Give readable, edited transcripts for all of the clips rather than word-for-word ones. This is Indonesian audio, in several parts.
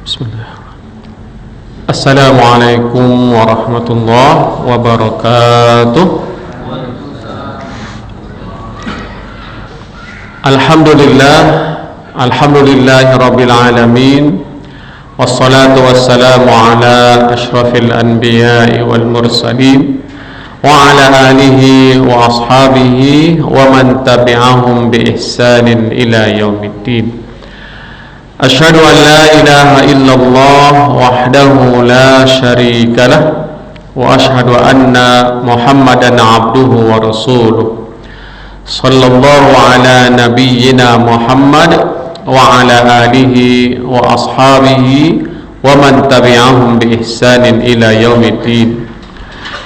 Bismillahirrahmanirrahim. Assalamualaikum warahmatullahi wabarakatuh. Alhamdulillahi rabbil alamin. Wassalatu wassalamu ala ashrafil anbiya'i wal mursalin wa ala alihi wa ashabihi wa man tabi'ahum bi ihsanin ila yaumiddin. Asyhadu an la ilaha illallah wahdahu la syarika lah wa asyhadu anna Muhammadan abduhu wa rasuluh. Sallallahu ala nabiyyina Muhammad wa ala alihi wa ashabihi wa man tabi'ahum bi ihsanin ila yaumiddin.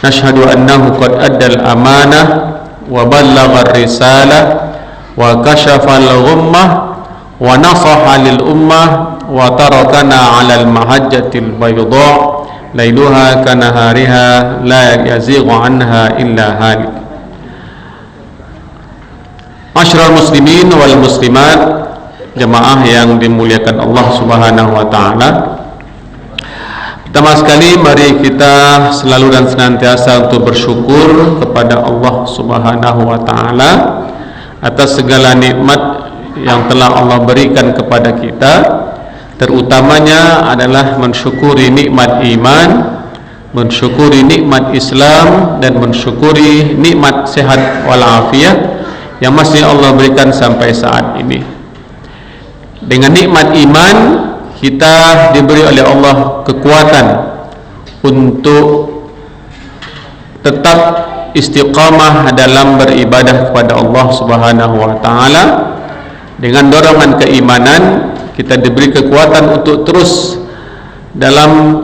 Nashhadu annahu qad addal amanah wa ballagha ar-risalah wa kashafa al-ghummah wa nasaha lil ummah wa tarakana 'alal mahajjatil bayda lailuha kanahariha la yazighu anha illa halik. Masyarul muslimin wal muslimat, jemaah yang dimuliakan Allah Subhanahu wa taala. Pertama sekali mari kita selalu dan senantiasa untuk bersyukur kepada Allah Subhanahu wa taala atas segala nikmat yang telah Allah berikan kepada kita. Terutamanya adalah mensyukuri nikmat iman, mensyukuri nikmat Islam, dan mensyukuri nikmat sehat walafiat yang masih Allah berikan sampai saat ini. Dengan nikmat iman, kita diberi oleh Allah kekuatan untuk tetap istiqamah dalam beribadah kepada Allah Subhanahu wa taala. Dengan dorongan keimanan, kita diberi kekuatan untuk terus dalam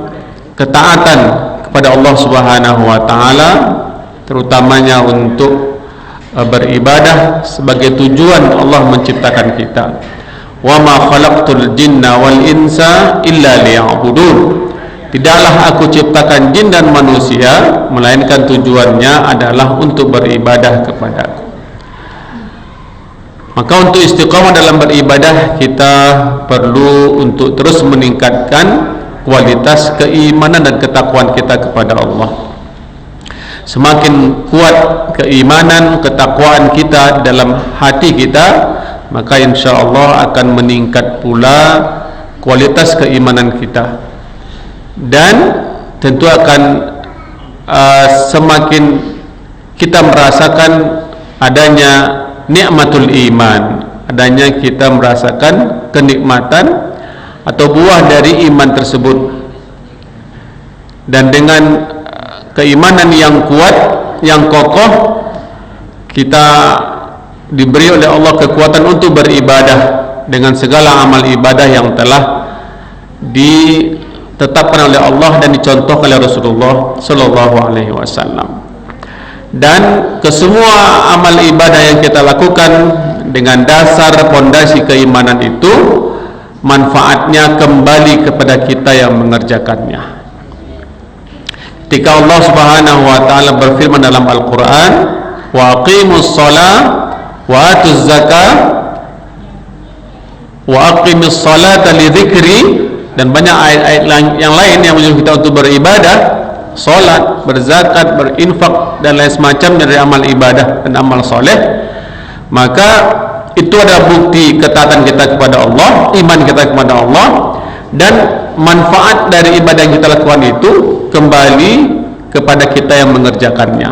ketaatan kepada Allah Subhanahu wa taala, terutamanya untuk beribadah sebagai tujuan Allah menciptakan kita. Wa ma khalaqtul jinna wal insa illa liya'budun. Tidaklah aku ciptakan jin dan manusia melainkan tujuannya adalah untuk beribadah kepadaku. Maka untuk istiqamah dalam beribadah, kita perlu untuk terus meningkatkan kualitas keimanan dan ketakwaan kita kepada Allah. Semakin kuat keimanan, ketakwaan kita dalam hati kita, maka insya Allah akan meningkat pula kualitas keimanan kita, dan tentu akan semakin kita merasakan adanya nikmatul iman, adanya kita merasakan kenikmatan atau buah dari iman tersebut. Dan dengan keimanan yang kuat, yang kokoh, kita diberi oleh Allah kekuatan untuk beribadah dengan segala amal ibadah yang telah ditetapkan oleh Allah dan dicontohkan oleh Rasulullah Sallallahu Alaihi Wasallam. Dan kesemua amal ibadah yang kita lakukan dengan dasar pondasi keimanan itu, manfaatnya kembali kepada kita yang mengerjakannya. Ketika Allah Subhanahu wa taala berfirman dalam Al-Qur'an, wa aqimus shalah wa atuz zakah wa aqimis salata li dzikri, dan banyak ayat-ayat yang lain yang menyuruh kita untuk beribadah, salat, berzakat, berinfak dan lain semacamnya dari amal ibadah dan amal soleh. Maka itu adalah bukti ketaatan kita kepada Allah, iman kita kepada Allah, dan manfaat dari ibadah yang kita lakukan itu kembali kepada kita yang mengerjakannya.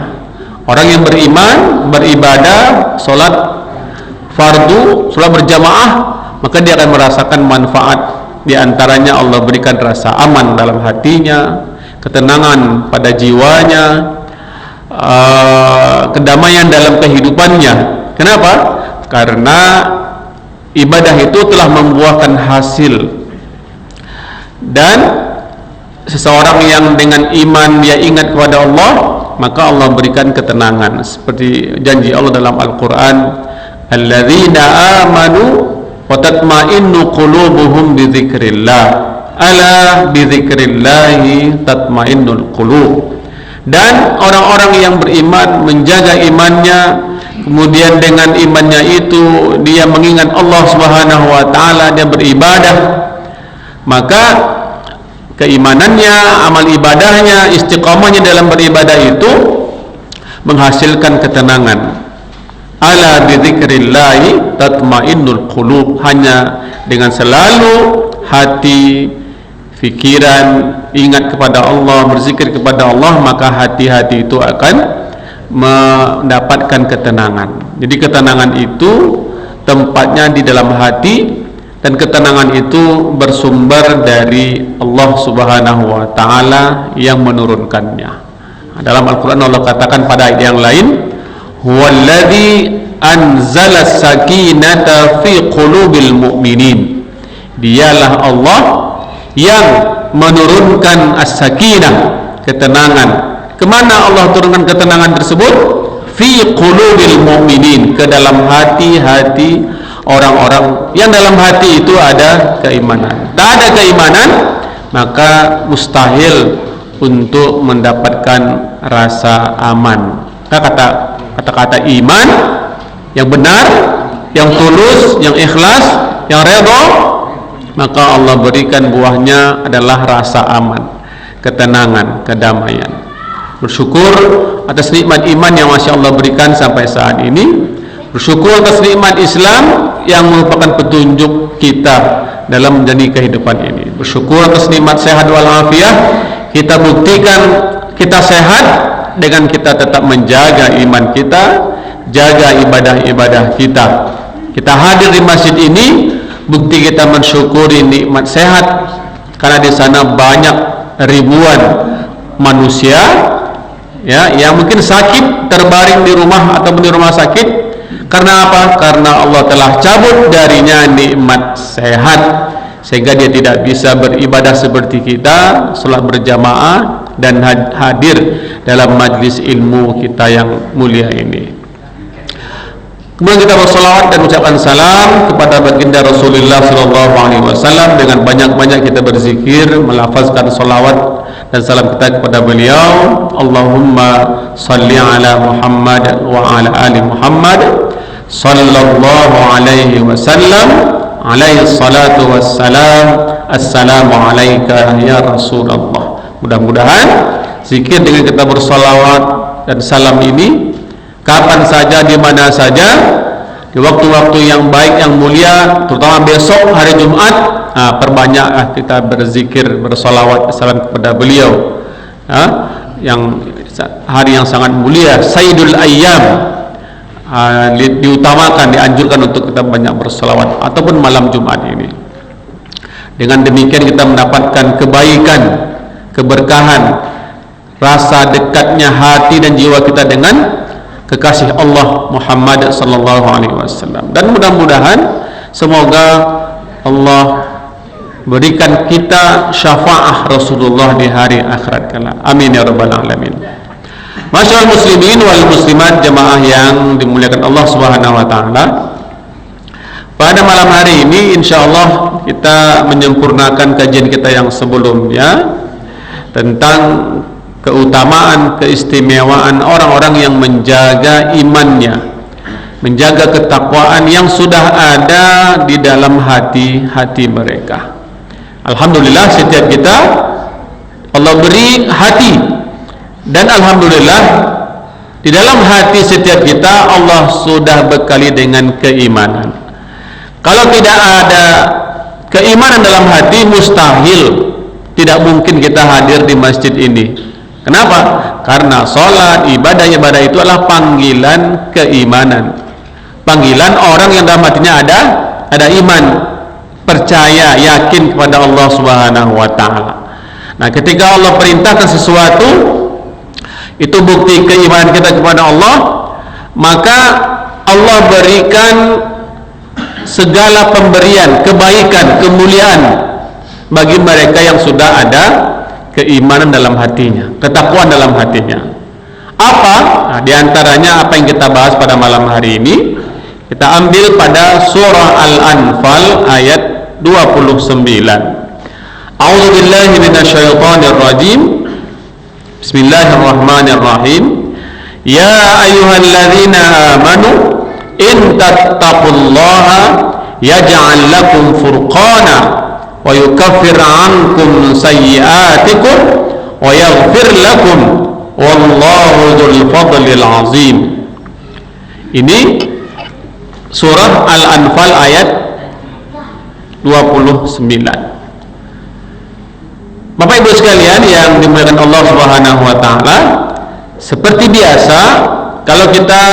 Orang yang beriman, beribadah, salat fardu, salat berjamaah, maka dia akan merasakan manfaat. Di antaranya Allah berikan rasa aman dalam hatinya, ketenangan pada jiwanya, kedamaian dalam kehidupannya. Kenapa? Karena ibadah itu telah membuahkan hasil. Dan seseorang yang dengan iman dia ingat kepada Allah, maka Allah berikan ketenangan. Seperti janji Allah dalam Al-Quran, alladzina amanu wa tatma'innu qulubuhum bi dzikrillah, ala bi dzikrillahi tatma'innul qulub. Dan orang-orang yang beriman menjaga imannya, kemudian dengan imannya itu dia mengingat Allah Subhanahu wa taala, dia beribadah, maka keimanannya, amal ibadahnya, istiqamahnya dalam beribadah itu menghasilkan ketenangan. Ala bidzikrillahi tatmainnul qulub, hanya dengan selalu hati, fikiran ingat kepada Allah, berzikir kepada Allah, maka hati-hati itu akan mendapatkan ketenangan. Jadi ketenangan itu tempatnya di dalam hati, dan ketenangan itu bersumber dari Allah Subhanahu wa taala yang menurunkannya. Dalam Al-Qur'an Allah katakan pada ayat yang lain, huwallazi anzala sakinata fi qulubil mu'minin. Dialah Allah yang menurunkan as-sakinah, ketenangan. Kemana Allah turunkan ketenangan tersebut? Fi qulubil mu'minin, ke dalam hati-hati orang-orang yang dalam hati itu ada keimanan. Tak ada keimanan, maka mustahil untuk mendapatkan rasa aman. Kata-kata iman yang benar, yang tulus, yang ikhlas, yang redha, maka Allah berikan buahnya adalah rasa aman, ketenangan, kedamaian. Bersyukur atas nikmat iman yang masih Allah berikan sampai saat ini. Bersyukur atas nikmat Islam yang merupakan petunjuk kita dalam menjalani kehidupan ini. Bersyukur atas nikmat sehat walafiat. Kita buktikan kita sehat dengan kita tetap menjaga iman kita, jaga ibadah-ibadah kita. Kita hadir di masjid ini, bukti kita mensyukuri nikmat sehat, karena di sana banyak ribuan manusia ya yang mungkin sakit, terbaring di rumah ataupun di rumah sakit. Karena apa? Karena Allah telah cabut darinya nikmat sehat, sehingga dia tidak bisa beribadah seperti kita, salat berjamaah dan hadir dalam majlis ilmu kita yang mulia ini. Kemudian kita bersalawat dan ucapkan salam kepada baginda Rasulullah SAW. Dengan banyak-banyak kita berzikir, melafazkan salawat dan salam kita kepada beliau. Allahumma salli ala Muhammad wa ala ali Muhammad sallallahu alaihi wasallam, alaihi salatu wassalam, assalamu alaika ya Rasulullah. Mudah-mudahan zikir dengan kita bersalawat dan salam ini kapan saja, di mana saja, di waktu-waktu yang baik, yang mulia, terutama besok hari Jumat, perbanyaklah kita berzikir, bersalawat, salam kepada beliau, yang hari yang sangat mulia, Sayyidul Ayyam, diutamakan, dianjurkan untuk kita banyak bersalawat, ataupun malam Jumat ini. Dengan demikian kita mendapatkan kebaikan, keberkahan, rasa dekatnya hati dan jiwa kita dengan kekasih Allah Muhammad sallallahu alaihi wasallam. Dan mudah-mudahan semoga Allah berikan kita syafaah Rasulullah di hari akhirat kelak. Amin ya rabbal alamin. Masyaallah muslimin wal muslimat, jemaah yang dimuliakan Allah Subhanahu wa taala. Pada malam hari ini insyaallah kita menyempurnakan kajian kita yang sebelumnya tentang keutamaan, keistimewaan orang-orang yang menjaga imannya, menjaga ketakwaan yang sudah ada di dalam hati-hati mereka. Alhamdulillah setiap kita Allah beri hati, dan alhamdulillah di dalam hati setiap kita Allah sudah bekali dengan keimanan. Kalau tidak ada keimanan dalam hati, mustahil, tidak mungkin kita hadir di masjid ini. Kenapa? Karena sholat, ibadah-ibadah itu adalah panggilan keimanan, panggilan orang yang dalam hatinya ada iman, percaya, yakin kepada Allah Subhanahu wa taala. Nah, ketika Allah perintahkan sesuatu, itu bukti keimanan kita kepada Allah, maka Allah berikan segala pemberian, kebaikan, kemuliaan bagi mereka yang sudah ada keimanan dalam hatinya, ketakwaan dalam hatinya. Apa? Nah, di antaranya apa yang kita bahas pada malam hari ini, kita ambil pada surah Al-Anfal ayat 29. A'udzubillahi minasyaitonirrajim. Bismillahirrahmanirrahim. Ya ayyuhalladzina amanu in tattaqullaha yaj'al lakum furqana wa yukaffir ankum sayyi'atikum wa yaghfir lakum wallahu dzul fadlil azim. Ini surah Al-Anfal ayat 29. Bapak Ibu sekalian yang dimuliakan Allah Subhanahu wa taala, seperti biasa kalau kita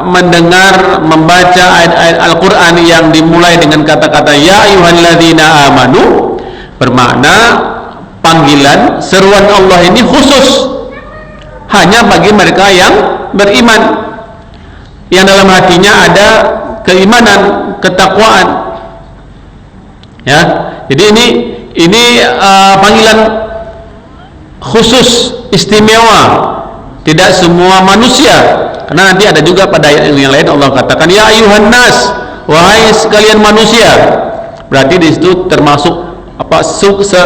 mendengar membaca ayat-ayat Al-Qur'an yang dimulai dengan kata-kata ya ayyuhalladzina amanu, bermakna panggilan seruan Allah ini khusus hanya bagi mereka yang beriman, yang dalam hatinya ada keimanan, ketakwaan. Ya, jadi ini panggilan khusus, istimewa, tidak semua manusia. Karena nanti ada juga pada ayat yang lain Allah katakan ya ayuhan nas, wahai sekalian manusia. Berarti di situ termasuk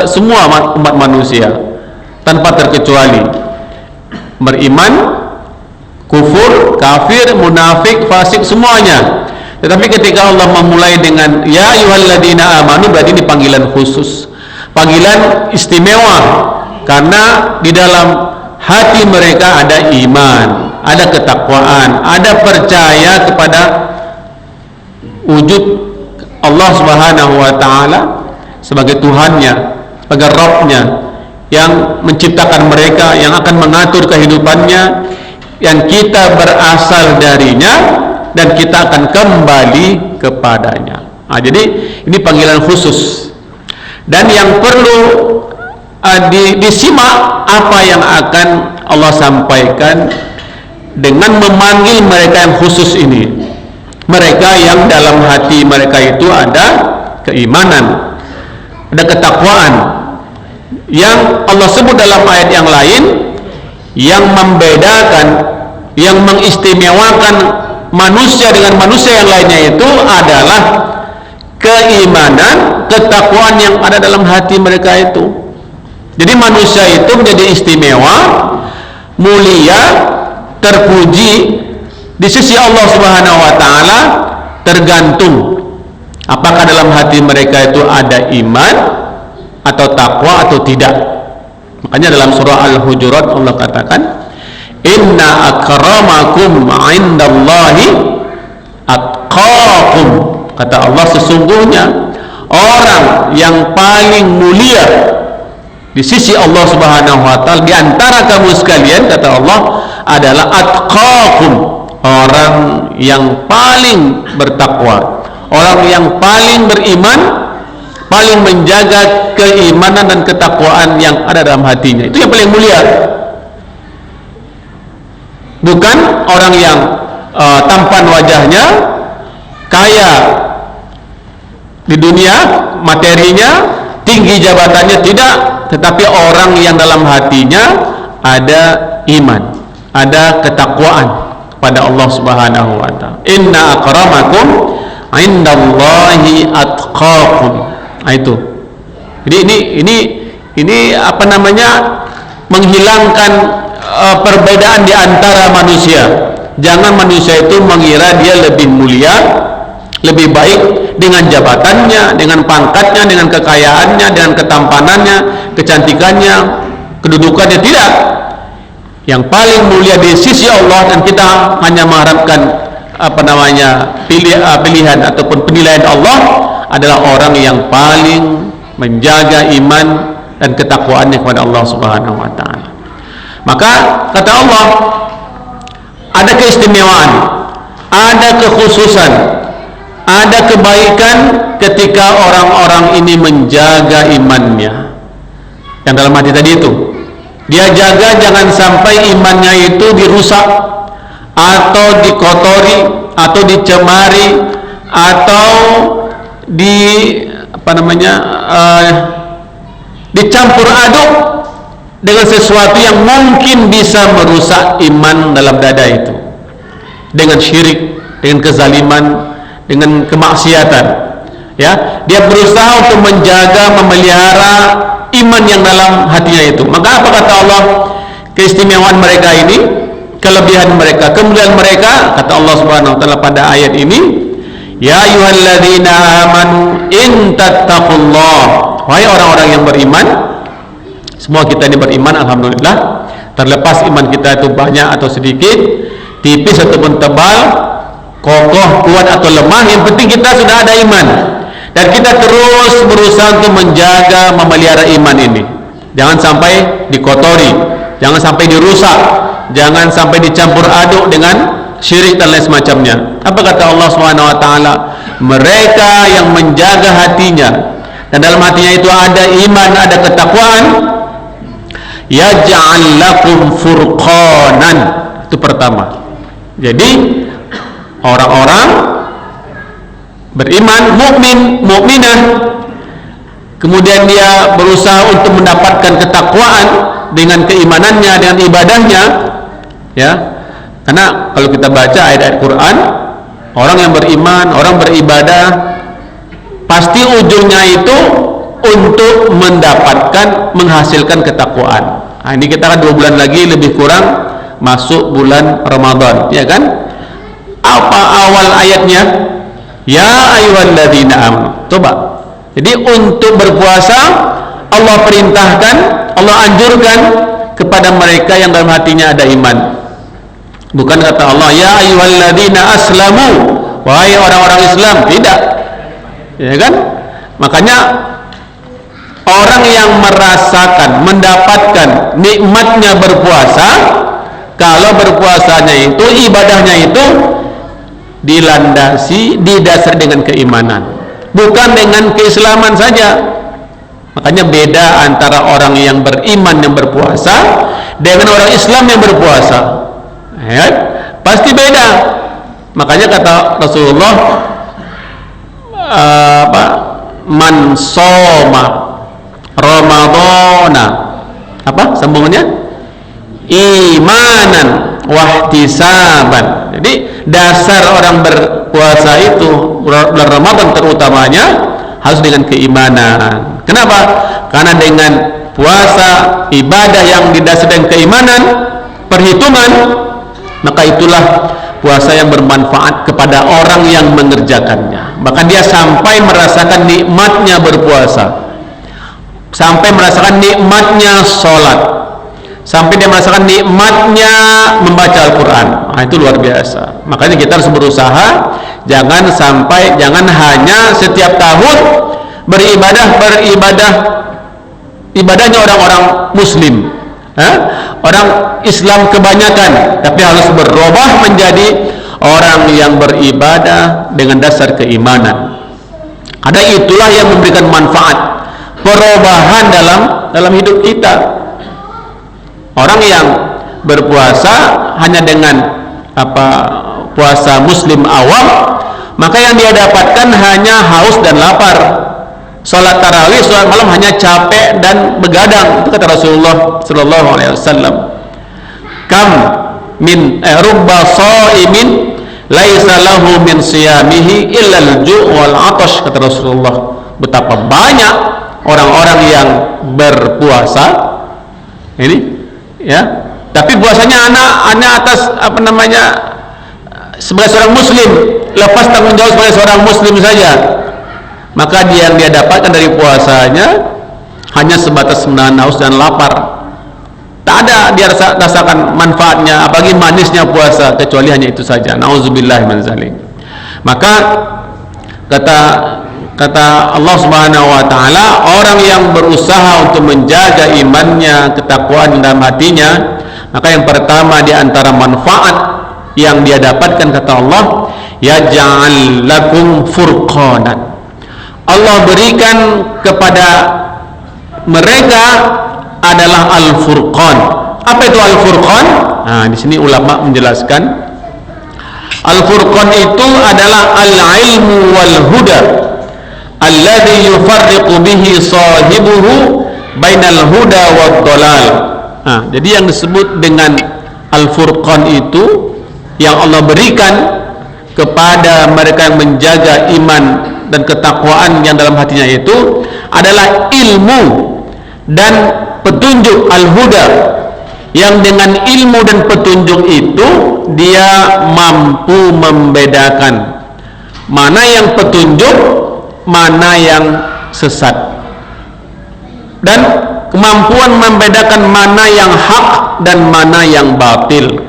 semua umat manusia tanpa terkecuali, beriman, kufur, kafir, munafik, fasik, semuanya. Tetapi ketika Allah memulai dengan ya ayyuhalladzina amanu, berarti ini panggilan khusus, panggilan istimewa, karena di dalam hati mereka ada iman, ada ketakwaan, ada percaya kepada wujud Allah Subhanahu wa taala sebagai Tuhannya, sebagai Rabbnya yang menciptakan mereka, yang akan mengatur kehidupannya, yang kita berasal darinya dan kita akan kembali kepadanya. Nah, jadi ini panggilan khusus, dan yang perlu disimak apa yang akan Allah sampaikan dengan memanggil mereka yang khusus ini, mereka yang dalam hati mereka itu ada keimanan, ada ketakwaan, yang Allah sebut dalam ayat yang lain, yang membedakan, yang mengistimewakan manusia dengan manusia yang lainnya itu adalah keimanan, ketakwaan yang ada dalam hati mereka itu. Jadi manusia itu menjadi istimewa, mulia, terpuji di sisi Allah Subhanahu wa taala tergantung apakah dalam hati mereka itu ada iman atau takwa atau tidak. Makanya dalam surah Al-Hujurat Allah katakan inna akramakum indallahi atqakum. Kata Allah, sesungguhnya orang yang paling mulia di sisi Allah Subhanahu wa taala di antara kamu sekalian, kata Allah, adalah atqakum, orang yang paling bertakwa, orang yang paling beriman, paling menjaga keimanan dan ketakwaan yang ada dalam hatinya. Itu yang paling mulia. Bukan orang yang tampan wajahnya, kaya di dunia, materinya, tinggi jabatannya, tidak. Tetapi orang yang dalam hatinya ada iman, ada ketakwaan pada Allah Subhanahu wa taala. Inna akramakum indallahi atqakum. Nah, itu. Jadi ini apa namanya? Menghilangkan perbedaan di antara manusia. Jangan manusia itu mengira dia lebih mulia, lebih baik dengan jabatannya, dengan pangkatnya, dengan kekayaannya, dengan ketampanannya, kecantikannya, kedudukannya. Tidak. Yang paling mulia di sisi Allah, dan kita hanya mengharapkan pilihan ataupun penilaian Allah, adalah orang yang paling menjaga iman dan ketakwaannya kepada Allah Subhanahu wa taala. Maka kata Allah, ada keistimewaan, ada kekhususan, ada kebaikan ketika orang-orang ini menjaga imannya. Yang dalam hati tadi itu, dia jaga jangan sampai imannya itu dirusak, atau dikotori, atau dicemari, atau dicampur aduk dengan sesuatu yang mungkin bisa merusak iman dalam dada itu, dengan syirik, dengan kezaliman, dengan kemaksiatan. Ya, dia berusaha untuk menjaga, memelihara iman yang dalam hatinya itu. Maka apa kata Allah? Keistimewaan mereka ini, kelebihan mereka, kemuliaan mereka, kata Allah Subhanahu wa taala pada ayat ini, ya ayyuhalladzina amanu in tattaqullah, wahai orang-orang yang beriman, semua kita ini beriman alhamdulillah, terlepas iman kita itu banyak atau sedikit, tipis ataupun tebal, kokoh, kuat atau lemah, yang penting kita sudah ada iman dan kita terus berusaha untuk menjaga, memelihara iman ini. Jangan sampai dikotori, jangan sampai dirusak, jangan sampai dicampur aduk dengan syirik dan lain semacamnya. Apa kata Allah SWT? Mereka yang menjaga hatinya dan dalam hatinya itu ada iman, ada ketakwaan, yaj'al lakum furqanan. Itu pertama. Jadi orang-orang beriman, mukminah, kemudian dia berusaha untuk mendapatkan ketakwaan dengan keimanannya, dengan ibadahnya, ya. Karena kalau kita baca ayat-ayat Quran, orang yang beriman, orang beribadah, pasti ujungnya itu untuk mendapatkan, menghasilkan ketakwaan. Nah, ini kita kan 2 bulan lagi lebih kurang masuk bulan Ramadan, ya kan? Apa awal ayatnya? Ya ayyuhalladzina amanu. Coba. Jadi untuk berpuasa Allah perintahkan, Allah anjurkan kepada mereka yang dalam hatinya ada iman. Bukan kata Allah ya ayyuhalladzina aslamu, wahai orang-orang Islam. Tidak, ya kan? Makanya orang yang merasakan, mendapatkan nikmatnya berpuasa, kalau berpuasanya itu, ibadahnya itu dilandasi, didasar dengan keimanan, bukan dengan keislaman saja. Makanya beda antara orang yang beriman yang berpuasa dengan orang Islam yang berpuasa, ya, pasti beda. Makanya kata Rasulullah, man soma Ramadana, apa sambungannya, imanan wahtisaban. Jadi dasar orang berpuasa itu bulan Ramadan terutamanya harus dengan keimanan. Kenapa? Karena dengan puasa, ibadah yang didasarkan dengan keimanan, perhitungan, maka itulah puasa yang bermanfaat kepada orang yang mengerjakannya. Bahkan dia sampai merasakan nikmatnya berpuasa, sampai merasakan nikmatnya sholat, sampai dia merasakan nikmatnya membaca Al-Quran. Nah, itu luar biasa. Makanya kita harus berusaha, jangan hanya setiap tahun ibadahnya orang-orang Muslim, orang Islam kebanyakan, tapi harus berubah menjadi orang yang beribadah dengan dasar keimanan. Karena itulah yang memberikan manfaat, perubahan dalam hidup kita. Orang yang berpuasa hanya dengan puasa Muslim awam, maka yang dia dapatkan hanya haus dan lapar. Salat tarawih, salat malam hanya capek dan begadang. Itu kata Rasulullah sallallahu alaihi wasallam. Kam min rubba shaimin laisa lahu min siyamihi illa al-ju' wal 'atash, kata Rasulullah. Betapa banyak orang-orang yang berpuasa ini, ya, tapi puasanya anak atas sebagai seorang muslim, lepas tanggung jawab sebagai seorang muslim saja, maka yang dia dapatkan dari puasanya hanya sebatas menahan haus dan lapar. Tak ada dia rasakan manfaatnya, apalagi manisnya puasa, kecuali hanya itu saja. Nauzubillah min zalik. Maka kata Allah Subhanahu wa taala, orang yang berusaha untuk menjaga imannya, ketakwaan dalam hatinya, maka yang pertama di antara manfaat yang dia dapatkan, kata Allah, yaj'al lakum furqanan. Allah berikan kepada mereka adalah al-furqan. Apa itu al-furqan? Nah, di sini ulama menjelaskan, al-furqan itu adalah al-ilmu wal huda alladhi yufarriqu bihi sahibuhu bainal huda wad dhalal. Nah, jadi yang disebut dengan al-furqan itu yang Allah berikan kepada mereka yang menjaga iman dan ketakwaan yang dalam hatinya itu adalah ilmu dan petunjuk, al-huda, yang dengan ilmu dan petunjuk itu dia mampu membedakan mana yang petunjuk, mana yang sesat, dan kemampuan membedakan mana yang hak dan mana yang batil,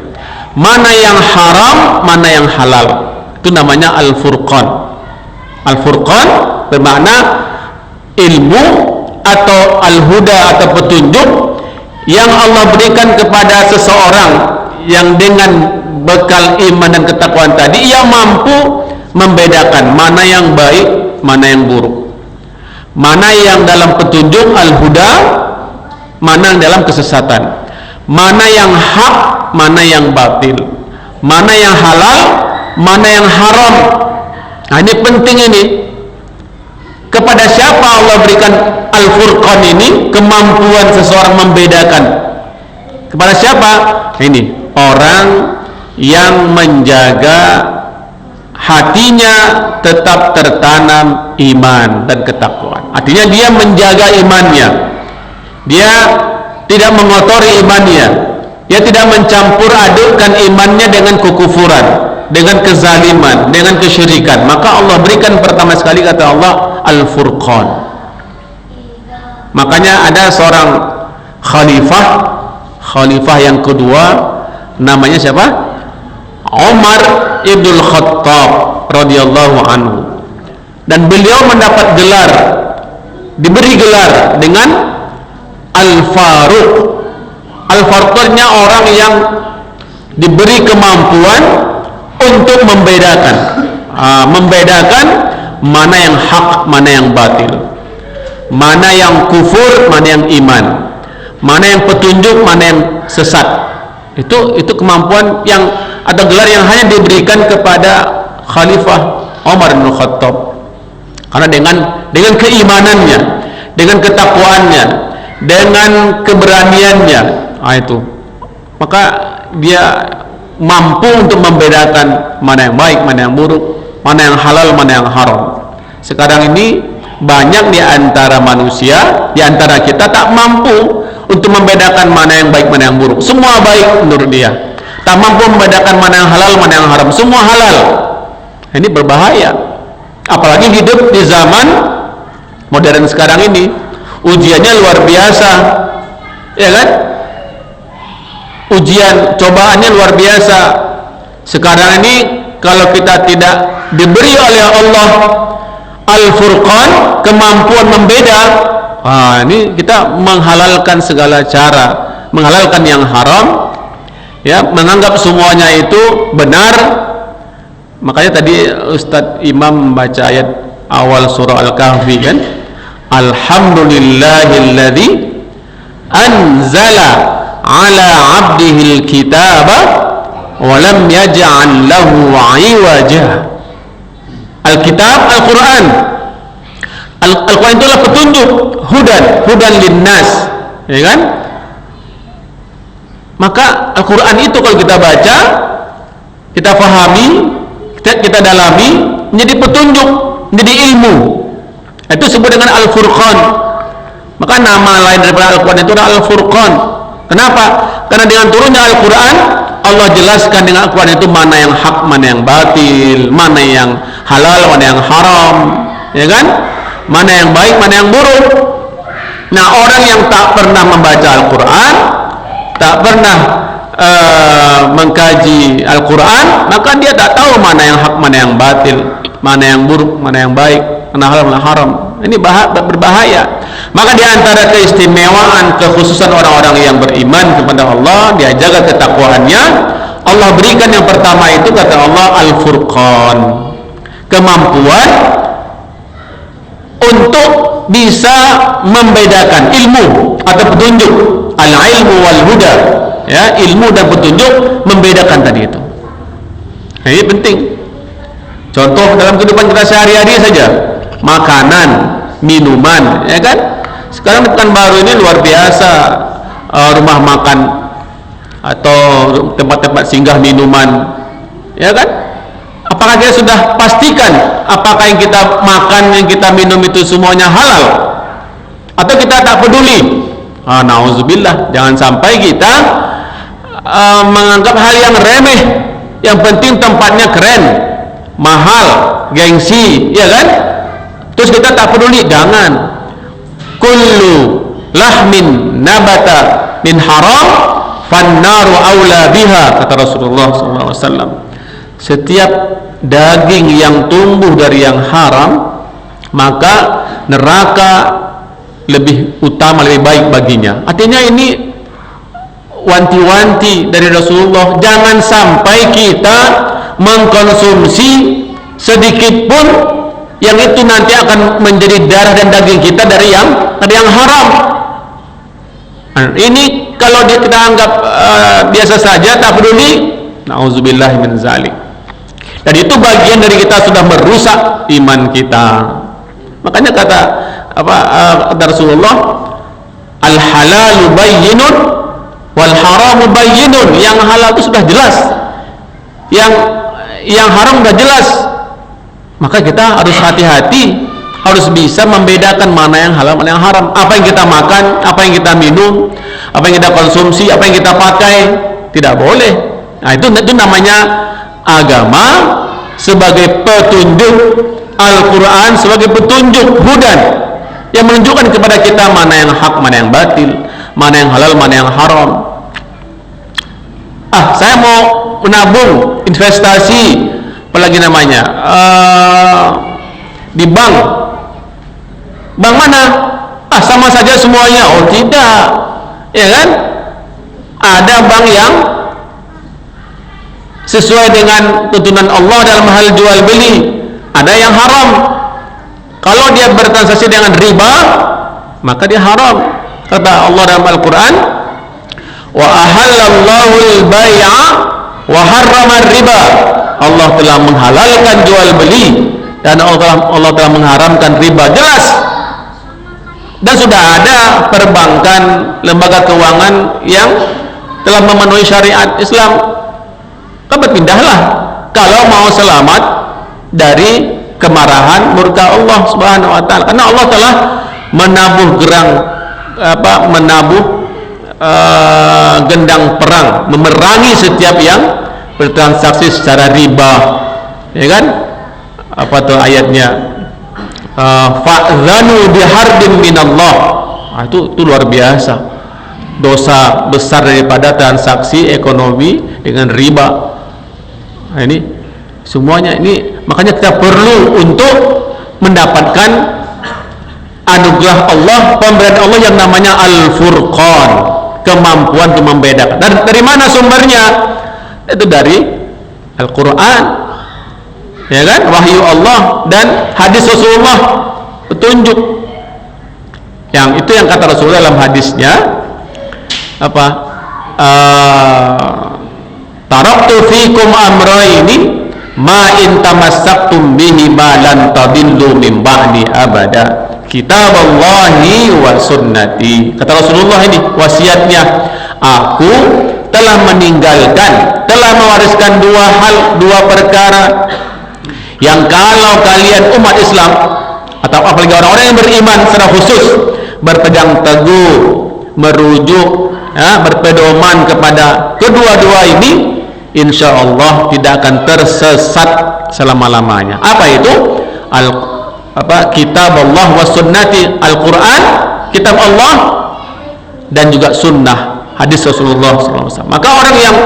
mana yang haram, mana yang halal. Itu namanya Al-Furqan. Al-Furqan bermakna ilmu atau al-huda atau petunjuk yang Allah berikan kepada seseorang yang dengan bekal iman dan ketakwaan tadi ia mampu membedakan mana yang baik, mana yang buruk, mana yang dalam petunjuk al-huda, mana yang dalam kesesatan, mana yang hak, mana yang batil, mana yang halal, mana yang haram. Nah, ini penting ini. Kepada siapa Allah berikan Al-Furqan ini, kemampuan seseorang membedakan? Kepada siapa? Ini orang yang menjaga hatinya tetap tertanam iman dan ketakwaan. Artinya dia menjaga imannya, dia tidak mengotori imannya, dia tidak mencampur adukkan imannya dengan kekufuran, dengan kezaliman, dengan kesyirikan. Maka Allah berikan pertama sekali, kata Allah, Al-Furqan. Makanya ada seorang khalifah yang kedua, namanya siapa? Umar ibn Khattab radhiyallahu anhu. Dan beliau mendapat gelar, diberi gelar dengan Al-Faruq. Al-Faruqnya orang yang diberi kemampuan untuk membedakan mana yang hak, mana yang batil, mana yang kufur, mana yang iman, mana yang petunjuk, mana yang sesat. Itu kemampuan yang atau gelar yang hanya diberikan kepada Khalifah Umar bin Khattab. Karena dengan keimanannya, dengan ketakwaannya, dengan keberaniannya, itu maka dia mampu untuk membedakan mana yang baik, mana yang buruk, mana yang halal, mana yang haram. Sekarang ini banyak di antara manusia, di antara kita tak mampu untuk membedakan mana yang baik, mana yang buruk. Semua baik menurut dia. Tak mampu membedakan mana yang halal, mana yang haram. Semua halal. Ini berbahaya. Apalagi hidup di zaman modern sekarang ini, ujiannya luar biasa, ya kan? Ujian, cobaannya luar biasa. Sekarang ini kalau kita tidak diberi oleh Allah Al-Furqan, kemampuan membeda, ini kita menghalalkan segala cara, menghalalkan yang haram, ya, menganggap semuanya itu benar. Makanya tadi Ustadz Imam membaca ayat awal surah Al-Kahfi kan, Alhamdulillahilladzi anzala ala abdihil kitaba wa lam yaj'al lahu 'iwaja. Al-Kitab, Al-Quran. Al-Quran itulah petunjuk, hudan linnas, ya kan? Maka Al-Quran itu kalau kita baca, kita fahami, kita dalami, menjadi petunjuk, menjadi ilmu. Itu disebut dengan Al-Furqan. Maka nama lain daripada Al-Quran itu adalah Al-Furqan. Kenapa? Karena dengan turunnya Al-Quran, Allah jelaskan dengan Al-Quran itu mana yang hak, mana yang batil, mana yang halal, mana yang haram, ya kan? Mana yang baik, mana yang buruk. Nah, orang yang tak pernah membaca Al-Quran, tak pernah mengkaji Al-Quran, maka dia tak tahu mana yang hak, mana yang batil, mana yang buruk, mana yang baik, mana halal, mana haram. Ini berbahaya. Maka di antara keistimewaan, kekhususan orang-orang yang beriman kepada Allah, dia jaga ketakwaannya, Allah berikan yang pertama itu, kata Allah, Al-Furqan, kemampuan untuk bisa membedakan ilmu atau petunjuk, al-ilmu wal huda, ya, ilmu dan petunjuk, membedakan tadi itu. Nah, ini penting. Contoh dalam kehidupan kita sehari-hari saja, makanan, minuman, ya kan? Sekarang Pekanbaru ini luar biasa, rumah makan atau tempat-tempat singgah minuman, ya kan? Apakah kita sudah pastikan apakah yang kita makan, yang kita minum itu semuanya halal, atau kita tak peduli? Nauzubillah, jangan sampai kita menganggap hal yang remeh, yang penting tempatnya keren, mahal, gengsi, ya kan? Terus kita tak peduli. Jangan. Kullu lahmin nabata min haram fannaru aula biha, kata Rasulullah SAW. Setiap daging yang tumbuh dari yang haram, maka neraka lebih utama, lebih baik baginya. Artinya ini wanti-wanti dari Rasulullah, jangan sampai kita mengkonsumsi sedikit pun yang itu nanti akan menjadi darah dan daging kita dari yang haram. Ini kalau kita anggap biasa saja, tak peduli, na'udzubillah min zalik. Dan itu bagian dari kita sudah merusak iman kita. Makanya kata Rasulullah, al halalu bayyinun wal haramu bayyinun. Yang halal itu sudah jelas, yang haram sudah jelas. Maka kita harus hati-hati, harus bisa membedakan mana yang halal, mana yang haram. Apa yang kita makan, apa yang kita minum, apa yang kita konsumsi, apa yang kita pakai, tidak boleh. Nah, itu namanya agama sebagai petunjuk, Al-Quran sebagai petunjuk, hudan, yang menunjukkan kepada kita mana yang hak, mana yang batil, mana yang halal, mana yang haram. Saya mau menabung, investasi, apalagi namanya, di bank mana? Sama saja semuanya. Oh tidak, ya kan? Ada bank yang sesuai dengan tuntunan Allah dalam hal jual beli, ada yang haram. Kalau dia bertransaksi dengan riba, maka dia haram. Kata Allah dalam Al-Quran, wa ahallallahu al-bay'a wa harrama riba. Allah telah menghalalkan jual beli dan Allah telah mengharamkan riba, jelas. Dan sudah ada perbankan, lembaga keuangan yang telah memenuhi syariat Islam. Berpindahlah kalau mau selamat dari kemarahan murka Allah Subhanahu wa taala, karena Allah telah menabuh gendang perang, memerangi setiap yang bertransaksi secara riba, ya kan? Apa tuh ayatnya? Fa'zanu biharbin minallah. Itu luar biasa, dosa besar daripada transaksi ekonomi dengan riba. Nah, ini semuanya ini, makanya kita perlu untuk mendapatkan anugerah Allah, pemberian Allah yang namanya Al-Furqan, kemampuan untuk membedakan. Dan dari mana sumbernya? Itu dari Al-Quran, ya kan? Wahyu Allah dan hadis Rasulullah, petunjuk. Yang itu yang kata Rasulullah dalam hadisnya, taraktu fikum amrayni ma in tamassaktum bihi ma lan tadillu min ba'di abada, kitaballahi wa sunnati. Kata Rasulullah, ini wasiatnya, aku telah meninggalkan, telah mewariskan dua perkara yang kalau kalian umat Islam, atau apalagi orang-orang yang beriman secara khusus, berpegang teguh, merujuk, berpedoman kepada kedua-dua ini, insya Allah tidak akan tersesat selama-lamanya. Apa itu? Kitab Allah wa sunnati, Al-Quran, kitab Allah, dan juga sunnah, hadis Rasulullah SAW. Maka orang yang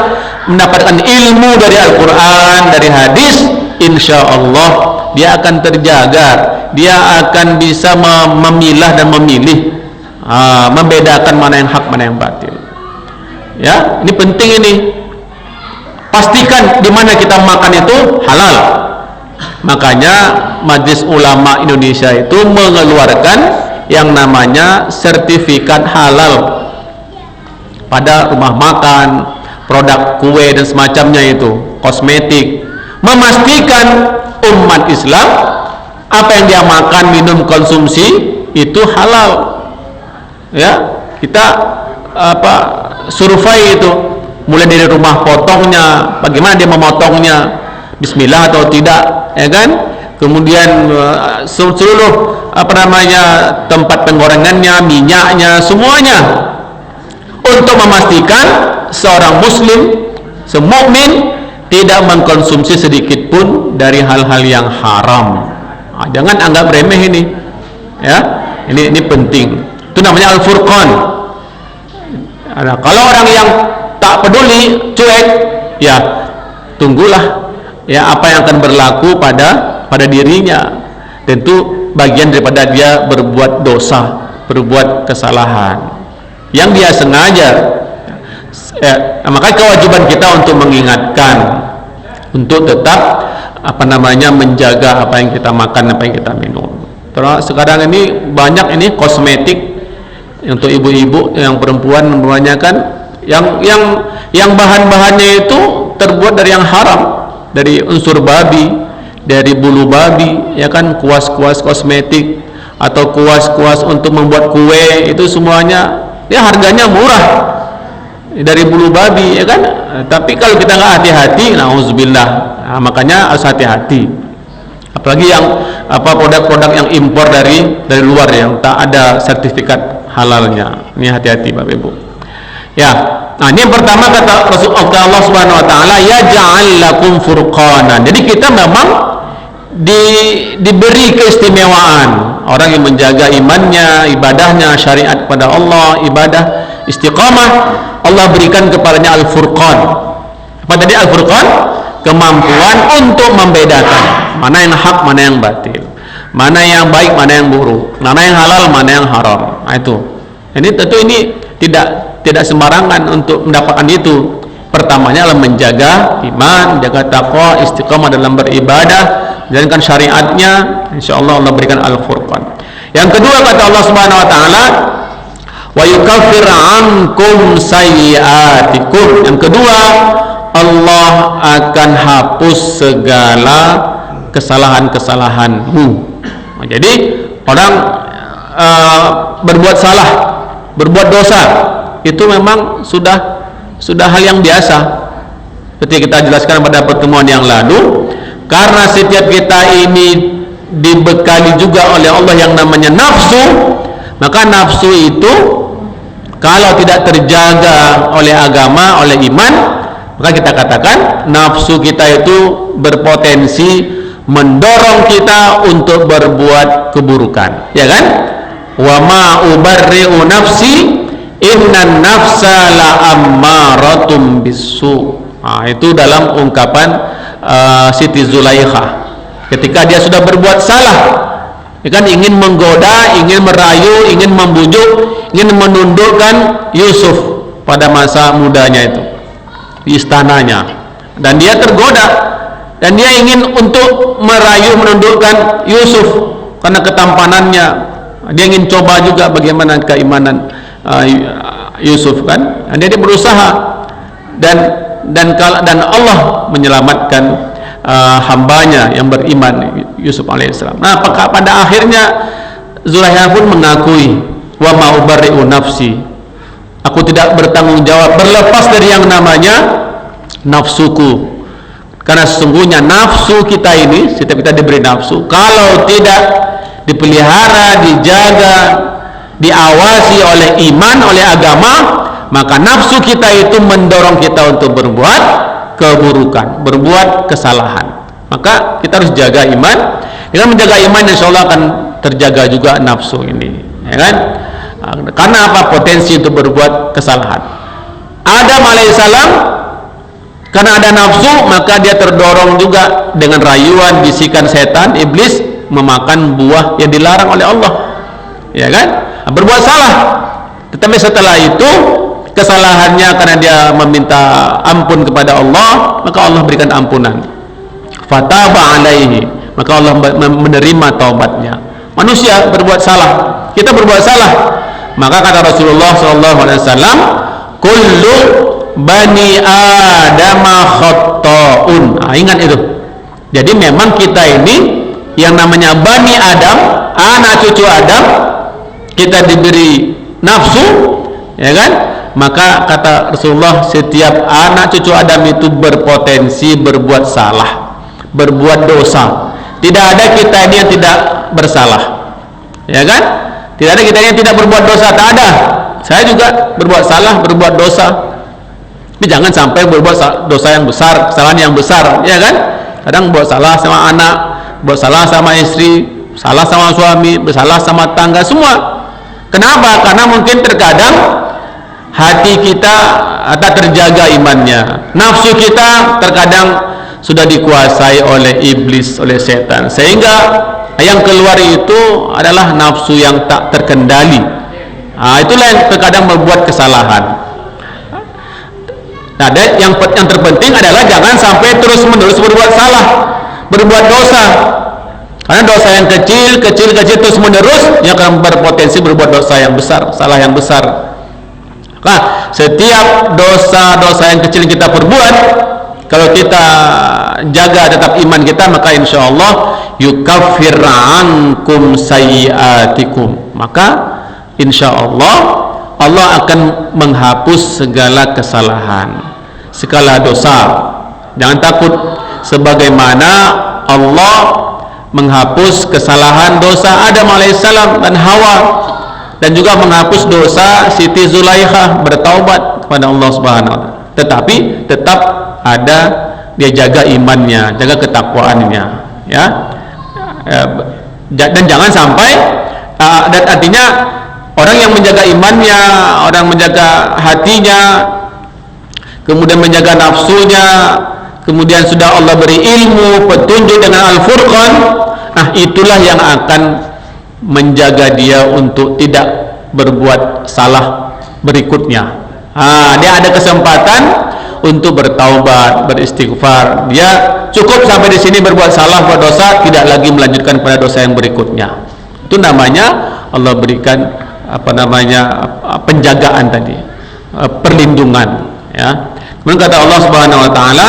mendapatkan ilmu dari Al-Quran, dari hadis, insya Allah dia akan terjaga, dia akan bisa memilah dan memilih, membedakan mana yang hak, mana yang batil. Ya, ini penting ini. Pastikan di mana kita makan itu halal. Makanya Majelis Ulama Indonesia itu mengeluarkan yang namanya sertifikat halal pada rumah makan, produk kue dan semacamnya itu, kosmetik, memastikan umat Islam apa yang dia makan, minum, konsumsi itu halal. Ya, kita survei itu, mulai dari rumah potongnya, bagaimana dia memotongnya, bismillah atau tidak, ya kan? Kemudian seluruh tempat penggorengannya, minyaknya, semuanya, untuk memastikan seorang muslim, semukmin, tidak mengkonsumsi sedikit pun dari hal-hal yang haram. Jangan anggap remeh ini, ya. Ini penting. Itu namanya Al-Furqan. Nah, kalau orang yang tak peduli, cuek, ya tunggulah ya apa yang akan berlaku pada dirinya. Tentu bagian daripada dia berbuat dosa, berbuat kesalahan yang dia sengaja. Maka kewajiban kita untuk mengingatkan, untuk tetap menjaga apa yang kita makan, apa yang kita minum. Terus sekarang ini banyak ini kosmetik untuk ibu-ibu yang perempuan kebanyakan yang bahan-bahannya itu terbuat dari yang haram, dari unsur babi, dari bulu babi, ya kan, kuas-kuas kosmetik atau kuas-kuas untuk membuat kue, itu semuanya ya harganya murah dari bulu babi, ya kan. Tapi kalau kita nggak hati-hati, nauzubillah, nah, makanya harus hati-hati. Apalagi yang produk-produk yang impor dari luar yang tak ada sertifikat halalnya. Ini hati-hati Bapak Ibu. Ya, nah ini yang pertama kata Allah Subhanahu Wa Taala, ya ja'al lakum furqanan. Jadi kita memang diberi keistimewaan. Orang yang menjaga imannya, ibadahnya, syariat kepada Allah, ibadah istiqamah, Allah berikan kepadanya Al-Furqan. Apa tadi Al-Furqan? Kemampuan untuk membedakan mana yang hak, mana yang batil, mana yang baik, mana yang buruk, mana yang halal, mana yang haram. Nah, itu. Ini tentu ini tidak sembarangan untuk mendapatkan itu. Pertamanya adalah menjaga iman, menjaga takwa, istiqamah dalam beribadah, jalankan syariatnya. Insyaallah Allah berikan Al-Furqan. Yang kedua kata Allah Subhanahu Wa Taala, wa yukaffir ankum sayyi'atikum. Yang kedua, Allah akan hapus segala kesalahan-kesalahanmu. Nah, jadi orang berbuat salah, berbuat dosa itu memang sudah hal yang biasa. Seperti kita jelaskan pada pertemuan yang lalu, karena setiap kita ini dibekali juga oleh Allah yang namanya nafsu, maka nafsu itu kalau tidak terjaga oleh agama, oleh iman, maka kita katakan nafsu kita itu berpotensi mendorong kita untuk berbuat keburukan, ya kan? Wa ma ubarri'u nafsi innan nafsa la ammaratum bisu. Nah, itu dalam ungkapan Siti Zulaikha ketika dia sudah berbuat salah, ya kan, ingin menggoda, ingin merayu, ingin membujuk, ingin menundukkan Yusuf pada masa mudanya itu di istananya, dan dia tergoda dan dia ingin untuk merayu, menundukkan Yusuf karena ketampanannya. Dia ingin coba juga bagaimana keimanan Yusuf, kan, dan dia berusaha, dan Allah menyelamatkan hambanya yang beriman, Yusuf alaihissalam. Nah, pada akhirnya Zulaikha pun mengakui, wa ma ubarri'u nafsi, aku tidak bertanggung jawab berlepas dari yang namanya nafsuku, karena sesungguhnya nafsu kita ini, setiap kita diberi nafsu, kalau tidak dipelihara, dijaga, diawasi oleh iman, oleh agama, maka nafsu kita itu mendorong kita untuk berbuat keburukan, berbuat kesalahan. Maka kita harus jaga iman. Dengan menjaga iman, insya Allah akan terjaga juga nafsu ini, ya kan? Karena apa? Potensi untuk berbuat kesalahan. Adam alaihissalam, karena ada nafsu, maka dia terdorong juga dengan rayuan, bisikan setan, iblis, memakan buah yang dilarang oleh Allah, ya kan? Berbuat salah. Tetapi setelah itu kesalahannya, karena dia meminta ampun kepada Allah, maka Allah berikan ampunan. Fataba alaihi, maka Allah menerima taubatnya. Manusia berbuat salah, kita berbuat salah, maka kata Rasulullah SAW, kullu bani adama khatta'un. Ingat itu. Jadi memang kita ini yang namanya bani Adam, anak cucu Adam, kita diberi nafsu, ya kan? Maka kata Rasulullah, setiap anak cucu Adam itu berpotensi berbuat salah, berbuat dosa. Tidak ada kita ini yang tidak bersalah, ya kan? Tidak ada kita ini yang tidak berbuat dosa, tak ada. Saya juga berbuat salah, berbuat dosa, tapi jangan sampai berbuat dosa yang besar, kesalahan yang besar, ya kan? Kadang buat salah sama anak, buat salah sama istri, salah sama suami, bersalah sama tangga, semua. Kenapa? Karena mungkin terkadang hati kita tak terjaga imannya, nafsu kita terkadang sudah dikuasai oleh iblis, oleh setan, sehingga yang keluar itu adalah nafsu yang tak terkendali. Itulah yang terkadang membuat kesalahan. Nah, yang terpenting adalah jangan sampai terus-menerus berbuat salah, berbuat dosa. Karena dosa yang kecil terus-menerus yang akan berpotensi berbuat dosa yang besar, salah yang besar. Nah, setiap dosa-dosa yang kecil yang kita perbuat, kalau kita jaga tetap iman kita, maka insya Allah yukaffir ankum sayyiatikum, maka insya Allah Allah akan menghapus segala kesalahan, segala dosa. Jangan takut, sebagaimana Allah menghapus kesalahan dosa Adam alaihissalam dan Hawa, dan juga menghapus dosa Siti Zulaikha bertaubat kepada Allah Subhanahu wa taala. Tetapi tetap ada, dia jaga imannya, jaga ketakwaannya, ya. Dan jangan sampai dan artinya orang yang menjaga imannya, orang menjaga hatinya, kemudian menjaga nafsunya, kemudian sudah Allah beri ilmu, petunjuk dengan Al-Furqan, nah itulah yang akan menjaga dia untuk tidak berbuat salah berikutnya. Dia ada kesempatan untuk bertaubat, beristighfar. Dia cukup sampai di sini berbuat salah, buat dosa, tidak lagi melanjutkan pada dosa yang berikutnya. Itu namanya Allah berikan penjagaan tadi, perlindungan, ya. Kemudian kata Allah Subhanahu wa taala,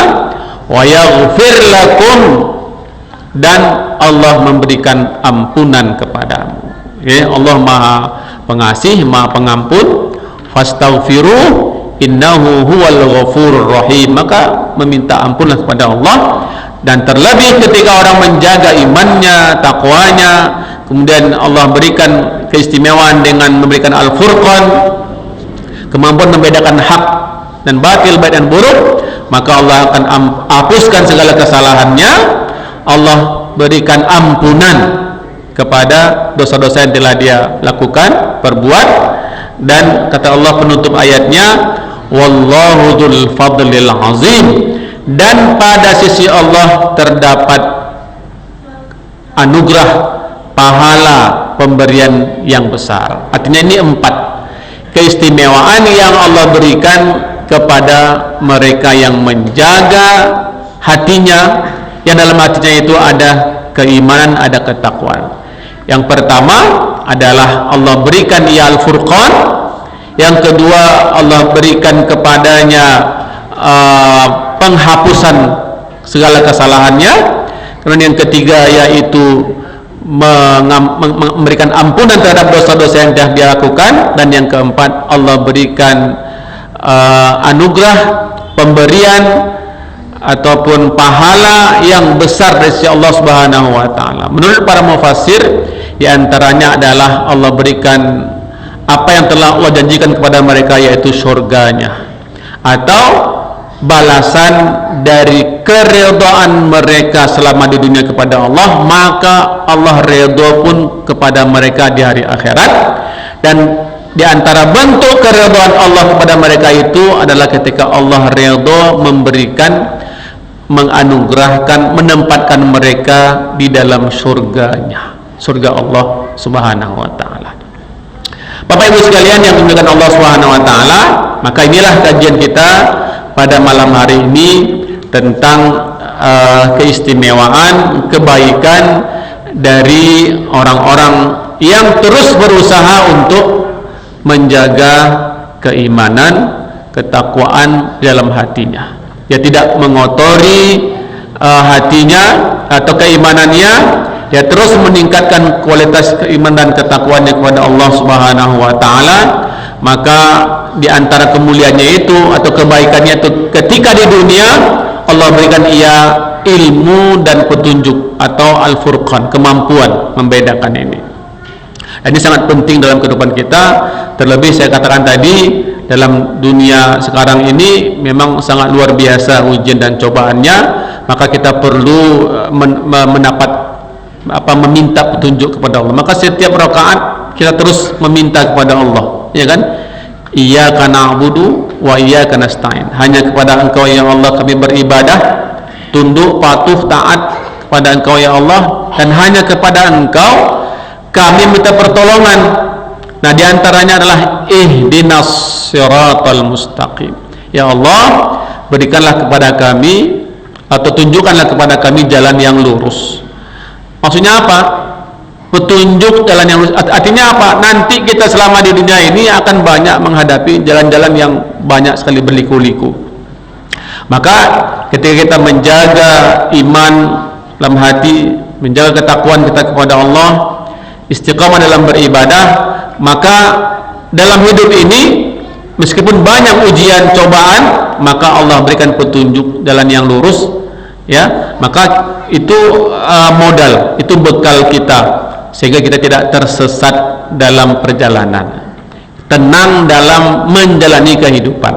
wa yaghfir lakum, dan Allah memberikan ampunan kepadamu. Ya, Allah Maha Pengasih, Maha Pengampun. Fastaghfiru innahu huwal ghafurur rahim, maka meminta ampunlah kepada Allah. Dan terlebih ketika orang menjaga imannya, takwanya, kemudian Allah berikan keistimewaan dengan memberikan Al-Furqan, kemampuan membedakan hak dan batil, baik dan buruk, maka Allah akan hapuskan segala kesalahannya. Allah berikan ampunan kepada dosa-dosa yang telah dia lakukan, perbuat. Dan kata Allah penutup ayatnya, wallahu dzul fadlil azim, dan pada sisi Allah terdapat anugerah, pahala, pemberian yang besar. Artinya ini 4 keistimewaan yang Allah berikan kepada mereka yang menjaga hatinya, yang dalam hatinya itu ada keimanan, ada ketakwaan. Yang pertama adalah Allah berikan ia Al-Furqan. Yang kedua, Allah berikan kepadanya penghapusan segala kesalahannya. Kemudian yang ketiga yaitu memberikan ampunan terhadap dosa-dosa yang telah dia lakukan. Dan yang keempat, Allah berikan anugerah, pemberian ataupun pahala yang besar dari sisi Allah Subhanahu wa taala. Menurut para mufassir, di antaranya adalah Allah berikan apa yang telah Allah janjikan kepada mereka, yaitu surganya, atau balasan dari keridhaan mereka selama di dunia kepada Allah, maka Allah ridho pun kepada mereka di hari akhirat. Dan di antara bentuk keridhaan Allah kepada mereka itu adalah ketika Allah ridho memberikan, menganugerahkan, menempatkan mereka di dalam surganya, surga Allah Subhanahu wa taala. Bapak Ibu sekalian yang dimuliakan Allah Subhanahu wa taala, maka inilah kajian kita pada malam hari ini tentang keistimewaan, kebaikan dari orang-orang yang terus berusaha untuk menjaga keimanan, ketakwaan dalam hatinya. Dia tidak mengotori hatinya atau keimanannya, dia terus meningkatkan kualitas keimanan dan ketakwaannya kepada Allah Subhanahu wa taala. Maka di antara kemuliaannya itu atau kebaikannya itu, ketika di dunia Allah berikan ia ilmu dan petunjuk atau Al-Furqan, kemampuan membedakan ini. Dan ini sangat penting dalam kehidupan kita. Terlebih saya katakan tadi, dalam dunia sekarang ini memang sangat luar biasa ujian dan cobaannya. Maka kita perlu meminta petunjuk kepada Allah. Maka setiap rakaat kita terus meminta kepada Allah, ya kan? Iyyaka na'budu wa iyyaka nasta'in. Hanya kepada Engkau ya Allah kami beribadah, tunduk, patuh, taat kepada Engkau ya Allah, dan hanya kepada Engkau kami minta pertolongan. Nah, diantaranya adalah ihdinas siratal mustaqim. Ya Allah, berikanlah kepada kami atau tunjukkanlah kepada kami jalan yang lurus. Maksudnya apa? Petunjuk jalan yang lurus. Artinya apa? Nanti kita selama di dunia ini akan banyak menghadapi jalan-jalan yang banyak sekali berliku-liku. Maka ketika kita menjaga iman dalam hati, menjaga ketakwaan kita kepada Allah, istiqamah dalam beribadah, maka dalam hidup ini meskipun banyak ujian, cobaan, maka Allah berikan petunjuk jalan yang lurus, ya. Maka itu modal, itu bekal kita sehingga kita tidak tersesat dalam perjalanan, tenang dalam menjalani kehidupan.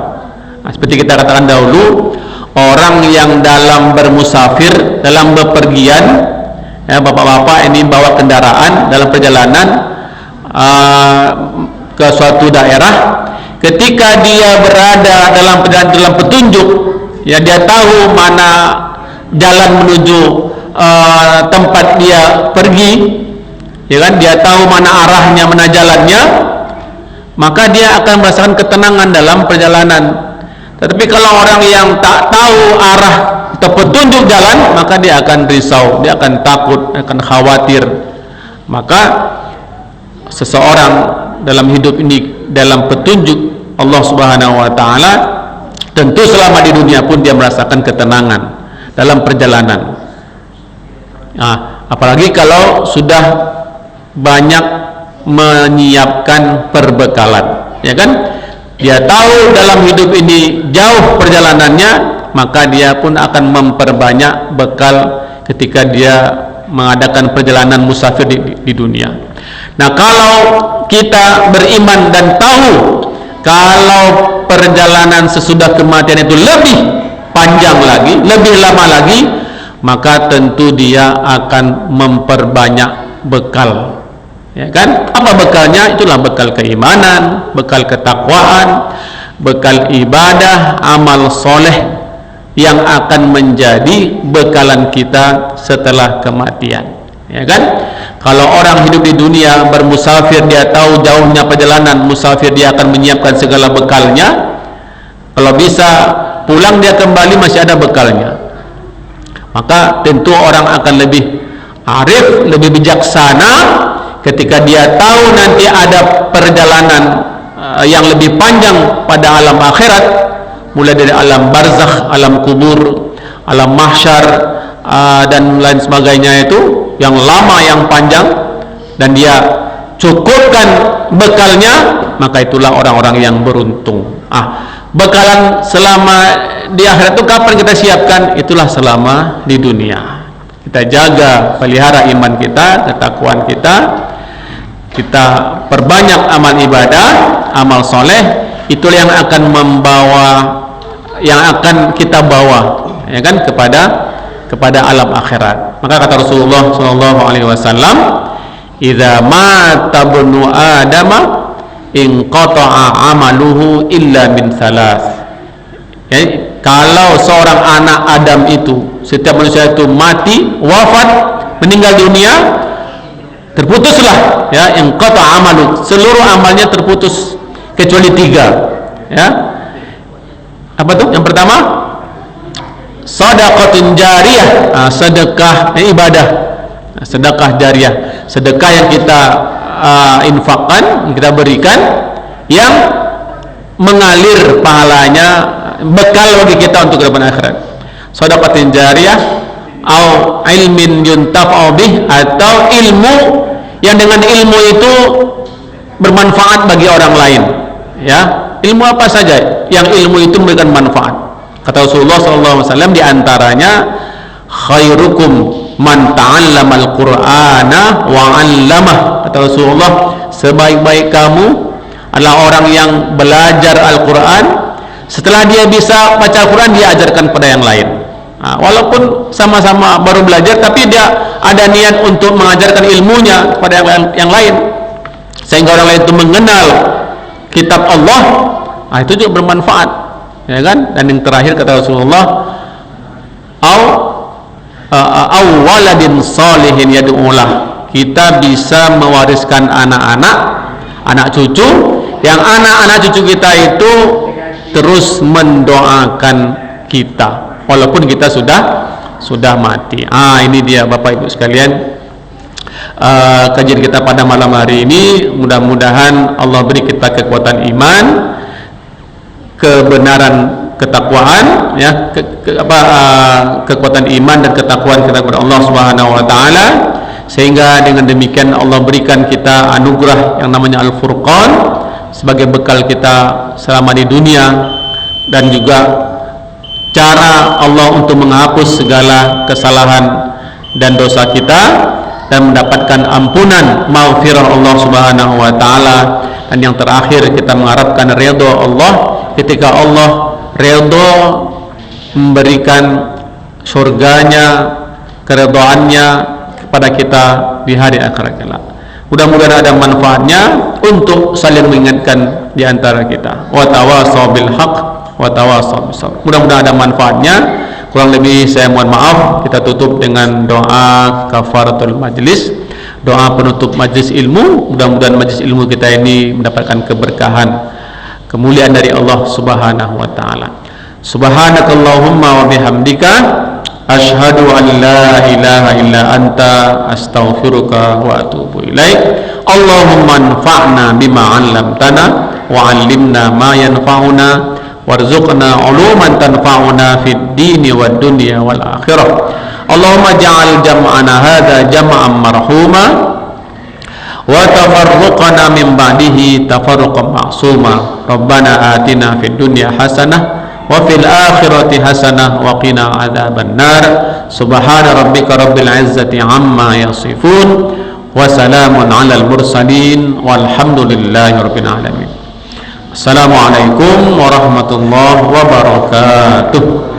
Nah, seperti kita katakan dahulu, orang yang dalam bermusafir, dalam bepergian, ya, bapak-bapak ini bawa kendaraan dalam perjalanan ke suatu daerah, ketika dia berada dalam petunjuk, ya, dia tahu mana jalan menuju tempat dia pergi, ya kan, dia tahu mana arahnya, mana jalannya, maka dia akan merasakan ketenangan dalam perjalanan. Tetapi kalau orang yang tak tahu arah atau petunjuk jalan, maka dia akan risau, dia akan takut, akan khawatir. Maka seseorang dalam hidup ini dalam petunjuk Allah Subhanahu wa taala, tentu selama di dunia pun dia merasakan ketenangan dalam perjalanan. Nah, apalagi kalau sudah banyak menyiapkan perbekalan, ya kan? Dia tahu dalam hidup ini jauh perjalanannya, maka dia pun akan memperbanyak bekal ketika dia mengadakan perjalanan musafir di dunia. Nah, kalau kita beriman dan tahu kalau perjalanan sesudah kematian itu lebih panjang lagi, lebih lama lagi, maka tentu dia akan memperbanyak bekal, ya kan? Apa bekalnya? Itulah bekal keimanan, bekal ketakwaan, bekal ibadah, amal soleh yang akan menjadi bekalan kita setelah kematian, ya kan? Kalau orang hidup di dunia bermusafir, dia tahu jauhnya perjalanan musafir, dia akan menyiapkan segala bekalnya. Kalau bisa pulang dia kembali masih ada bekalnya, maka tentu orang akan lebih arif, lebih bijaksana ketika dia tahu nanti ada perjalanan yang lebih panjang pada alam akhirat, mulai dari alam barzakh, alam kubur, alam mahsyar, dan lain sebagainya, itu yang lama, yang panjang, dan dia cukupkan bekalnya, maka itulah orang-orang yang beruntung. Bekalan selama di akhirat itu kapan kita siapkan? Itulah selama di dunia. Kita jaga, pelihara iman kita, ketakwaan kita, kita perbanyak amal ibadah, amal soleh, itulah yang akan membawa, yang akan kita bawa, ya kan, kepada alam akhirat. Maka kata Rasulullah SAW, "Idza mata ibnu Adama inqata'a amaluhu illa min thalath." Ya, kalau seorang anak Adam itu, setiap manusia itu mati, wafat, meninggal dunia, terputuslah, ya, inqata'a amalu, seluruh amalnya terputus kecuali 3, ya. Apa tuh? Yang pertama, sedekahun jariyah, sedekah ibadah, sedekah jariyah, sedekah yang kita infakkan, yang kita berikan, yang mengalir pahalanya, bekal bagi kita untuk ke depan akhirat. Sedekahun jariyah, au ilmin yuntafa'u bih, atau ilmu yang dengan ilmu itu bermanfaat bagi orang lain, ya. Ilmu apa saja yang ilmu itu memberikan manfaat. Kata Rasulullah SAW, di antaranya, khairukum man ta'allamal qur'ana wa 'allamah. Kata Rasulullah, sebaik-baik kamu adalah orang yang belajar Al-Quran, setelah dia bisa baca Al-Quran, dia ajarkan pada yang lain. Walaupun sama-sama baru belajar, tapi dia ada niat untuk mengajarkan ilmunya kepada yang lain. sehingga orang lain itu mengenal kitab Allah, itu juga bermanfaat, ya kan? Dan yang terakhir kata Rasulullah, au waladin salihin yad'ulah, kita bisa mewariskan anak cucu, yang anak cucu kita itu terus mendoakan kita walaupun kita sudah mati. Ini dia Bapak Ibu sekalian, kajian kita pada malam hari ini. Mudah-mudahan Allah beri kita kekuatan iman, kebenaran, ketakwaan, ya, kekuatan iman dan ketakwaan kita kepada Allah Subhanahu wa taala, sehingga dengan demikian Allah berikan kita anugerah yang namanya Al-Furqan sebagai bekal kita selama di dunia, dan juga cara Allah untuk menghapus segala kesalahan dan dosa kita dan mendapatkan ampunan maghfirah Allah Subhanahu wa taala. Dan yang terakhir, kita mengharapkan ridha Allah ketika Allah ridha memberikan surganya, keridhaannya kepada kita di hari akhirat kelak. Mudah-mudahan ada manfaatnya untuk saling mengingatkan di antara kita. Wa tawassaw bil haqq wa tawassaw bis sabr. Mudah-mudahan ada manfaatnya. Kurang lebih saya mohon maaf. Kita tutup dengan doa kafaratul majlis, doa penutup majlis ilmu. Mudah-mudahan majlis ilmu kita ini mendapatkan keberkahan, kemuliaan dari Allah Subhanahu wa taala. Subhanakallahumma wa bihamdika asyhadu an la ilaha illa anta astaghfiruka wa atubu ilaik. Allahumma anfa'na bima 'allamtana wa 'allimna ma yanfa'una warzuqna 'uluman tanfa'una fid dini wad dunya wal akhirah. Allahumma ja'al jam'ana hadza jam'an marhuma wa tafarruqana min ba'dihi tafarruqan ma'suma. Rabbana atina fid dunya hasanah wa fil akhirati hasanah wa qina adzaban nar. Subhana rabbika rabbil izzati amma yasifun wa salamun alal mursalin walhamdulillahi rabbil alamin. Assalamualaikum warahmatullahi wabarakatuh.